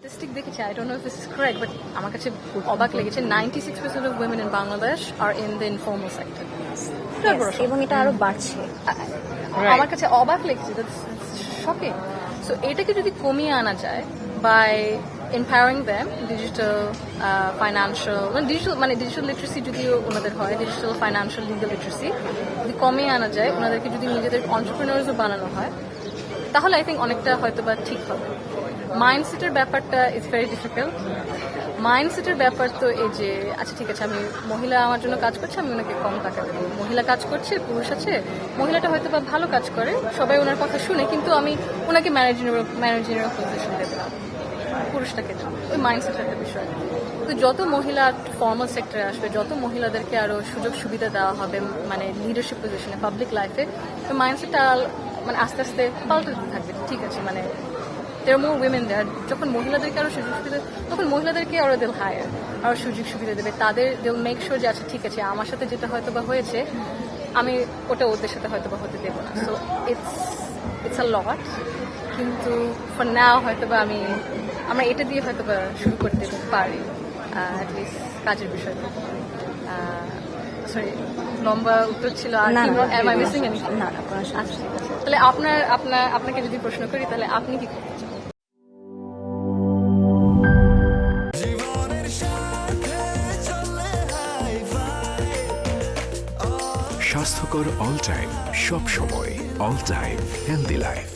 Statistic দেখেছি, I don't know if this is correct, but আমার কাছে অবাক লেগেছে 96% of women in Bangladesh are in the informal sector. এবং এটা আরো বাড়ছে। আমার কাছে অবাক লেগেছে, শকিং। সো এটাকে যদি কমিয়ে আনা যায় by empowering them digital financial digital literacy যদিও ওনাদের হয়, ডিজিটাল ফাইন্যান্সিয়াল লিগাল লিটারেসি যদি কমিয়ে আনা যায়, ওনাদেরকে যদি নিজেদের অন্টারপ্রেনার্সও বানানো হয়, তাহলে আই থিঙ্ক অনেকটা হয়তো বা ঠিক হবে। মাইন্ডসেটের ব্যাপারটা ইজ ভেরি ডিফিকাল্ট। মাইন্ডসেটের ব্যাপার তো এই যে আচ্ছা ঠিক আছে, আমি মহিলা আমার জন্য কাজ করছে, আমি ওনাকে কম টাকা দেবো। মহিলা কাজ করছে, পুরুষ আছে, মহিলাটা হয়তো বা ভালো কাজ করে, সবাই ওনার কথা শুনে, কিন্তু আমি ওনাকে ম্যানেজারিয়াল পজিশন দেবো না, পুরুষটাকে দেবো। ওই মাইন্ডসেটের একটা বিষয়। তো যত মহিলা ফর্মাল সেক্টরে আসবে, যত মহিলাদেরকে আরো সুযোগ সুবিধা দেওয়া হবে মানে লিডারশিপ পজিশনে, পাবলিক লাইফে, তো মাইন্ডসেটটা মানে আস্তে আস্তে পাল্টাতে থাকবে। ঠিক আছে, মানে there are more women there. যখন মহিলাদেরকে আরো সুযোগ সুবিধা, তখন মহিলাদেরকে আরো they'll hire, আরো সুযোগ সুবিধা দেবে তাদের। they'll make sure যে আচ্ছা ঠিক আছে, আমার সাথে যেটা হয়তো বা হয়েছে, আমি ওটা ওদের সাথে হয়তো বা হতে দেবো না। সো it's a lot, কিন্তু for now হয়তো বা আমরা এটা দিয়ে হয়তো বা শুরু করতে পারি, at least কাজের বিষয়টা। সরি, লম্বা উত্তর ছিল। আর am I missing anything? না, কোনো সমস্যা আচ্ছা ঠিক আছে। তাহলে আপনাকে যদি প্রশ্ন করি, তাহলে আপনি কি করতে চান? স্বাস্থ্যকর অল টাইম, সব সময় অল টাইম হেলদি লাইফ।